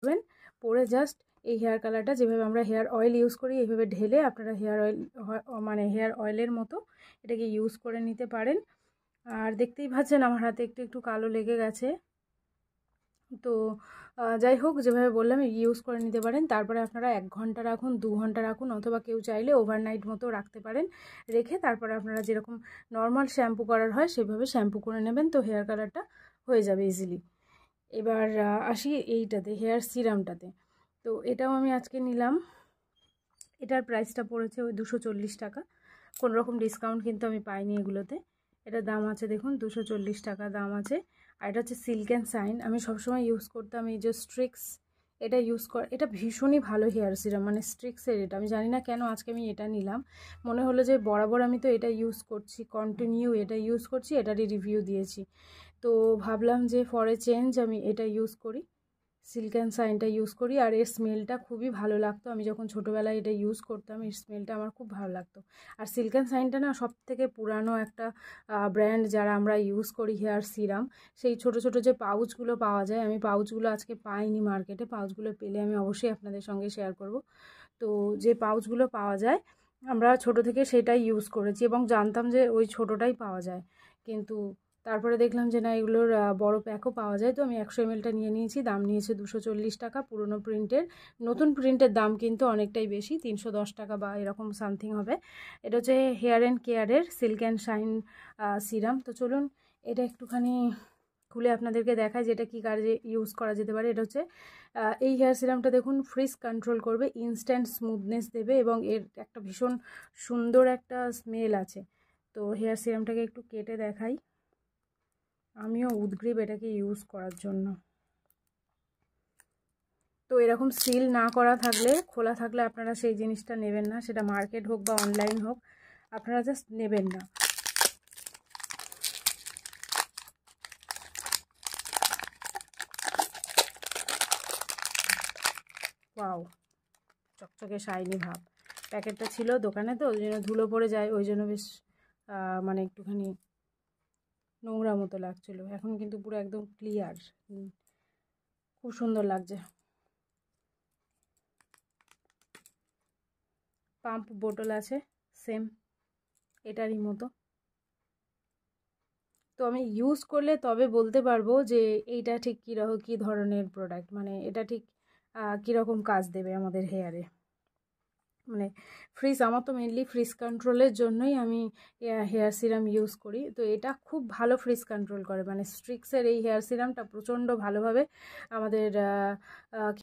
পরবেন, পরে জাস্ট এই হেয়ার কালারটা যেভাবে আমরা হেয়ার অয়েল ইউজ করি এইভাবে ঢেলে আপনারা হেয়ার অয়েল মানে হেয়ার অয়েলের মতো এটাকে ইউজ করে নিতে পারেন। আর দেখতেই পাচ্ছেন আমার হাতে একটু একটু কালো লেগে গেছে। তো যাই হোক, যেভাবে বললাম ইউজ করে নিতে পারেন। তারপরে আপনারা 1 ঘন্টা রাখুন, 2 ঘন্টা রাখুন, অথবা কেউ চাইলে ওভারনাইট মতো রাখতে পারেন। রেখে তারপরে আপনারা যেরকম নর্মাল শ্যাম্পু করার হয় সেভাবে শ্যাম্পু করে নেবেন, তো হেয়ার কালারটা হয়ে যাবে ইজিলি। এবার আসি এইটাতে, হেয়ার সিরামটাতে। তো এটাও আমি আজকে নিলাম। এটার প্রাইসটা পড়েছে ওই 240 টাকা। কোনো রকম ডিসকাউন্ট কিন্তু আমি পাইনি এগুলোতে। এটার দাম আছে দেখুন 240 টাকা দাম আছে। আর এটা হচ্ছে সিল্ক অ্যান্ড শাইন। আমি সবসময় ইউজ করতাম এই যে স্ট্রিক্স, এটা ইউজ কর, এটা ভীষণই ভালো হেয়ার সিরাম, মানে স্ট্রিক্সের এটা। আমি জানি না কেন আজকে আমি এটা নিলাম, মনে হলো যে বরাবর আমি তো এটা ইউজ করছি, কন্টিনিউ এটা ইউজ করছি, এটারই রিভিউ দিয়েছি, তো ভাবলাম যে ফর এ চেঞ্জ আমি এটা ইউজ করি, সিল্ক অ্যান্ড শাইনটা ইউজ করি। আর এর স্মেলটা খুবই ভালো লাগতো, আমি যখন ছোটোবেলায় এটা ইউজ করতাম এর স্মেলটা আমার খুব ভালো লাগতো। আর সিল্ক অ্যান্ড শাইনটা না সব থেকে পুরানো একটা ব্র্যান্ড যারা আমরা ইউজ করি হেয়ার সিরাম। সেই ছোট ছোট যে পাউচগুলো পাওয়া যায়, আমি পাউচগুলো আজকে পাইনি মার্কেটে, পাউচগুলো পেলে আমি অবশ্যই আপনাদের সঙ্গে শেয়ার করব। তো যে পাউচগুলো পাওয়া যায় আমরা ছোট থেকে সেটাই ইউজ করেছি এবং জানতাম যে ওই ছোটোটাই পাওয়া যায়, কিন্তু তারপরে দেখলাম যে না এগুলোর বড় প্যাকও পাওয়া যায়। তো আমি 100 ml নিয়ে নিয়েছি, দাম নিয়েছে 240 টাকা। পুরনো প্রিন্টের, নতুন প্রিন্টের দাম কিন্তু অনেকটাই বেশি, 310 টাকা বা এরকম সামথিং হবে। এটা হচ্ছে হেয়ার অ্যান্ড কেয়ারের সিল্ক অ্যান্ড শাইন সিরাম। তো চলুন এটা একটুখানি খুলে আপনাদেরকে দেখায় যে এটা কী কাজে ইউজ করা যেতে পারে। এটা হচ্ছে এই হেয়ার সিরামটা দেখুন ফ্রিজ কন্ট্রোল করবে, ইনস্ট্যান্ট স্মুথনেস দেবে এবং এর একটা ভীষণ সুন্দর একটা স্মেল আছে। তো হেয়ার সিরামটাকে একটু কেটে দেখাই, আমিও উদগ্রীব এটাকে ইউজ করার জন্য। তো এরকম সিল না করা থাকলে, খোলা থাকলে আপনারা সেই জিনিসটা নেবেন না, সেটা মার্কেট হোক বা অনলাইন হোক, আপনারা জাস্ট নেবেন না। ওয়াও, চকচকে শাইনি ভাব। প্যাকেটটা ছিল দোকানে তো ওই জন্য ধুলো পড়ে যায়, ওই জন্য বেশ মানে একটুখানি নোংরা মতো লাগছিল। এখন কিন্তু পুরো একদম ক্লিয়ার, খুব সুন্দর লাগছে। পাম্প বোতল আছে সেম এটারই মতো। তো আমি ইউজ করলে তবে বলতে পারবো যে এইটা ঠিক কী ধরনের প্রোডাক্ট, মানে এটা ঠিক কীরকম কাজ দেবে আমাদের হেয়ারে। মানে ফ্রিজ, আমার তো মেনলি ফ্রিজ কন্ট্রোলের জন্যই আমি হেয়ার সিরাম ইউজ করি। তো এটা খুব ভালো ফ্রিজ কন্ট্রোল করে, মানে স্ট্রিক্সের এই হেয়ার সিরামটা প্রচণ্ড ভালোভাবে আমাদের